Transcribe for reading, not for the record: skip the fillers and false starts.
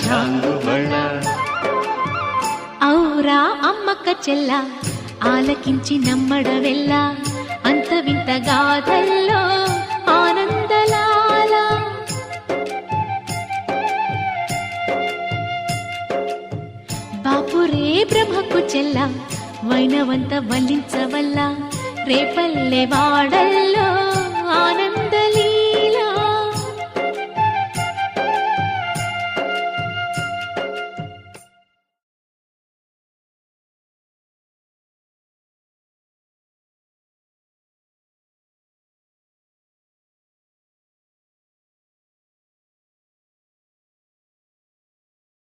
ఝాంగుబళ ఔరా అమ్మక్క చెల్ల ఆలకించి నమ్మడవెల్ల అంత వింత గాథల్లో ఆనందలాల బాపురే బ్రహ్మకు చెల్ల వైనవంత వల్లించవల్ల రేపల్లె వాడల్లో ఆనంద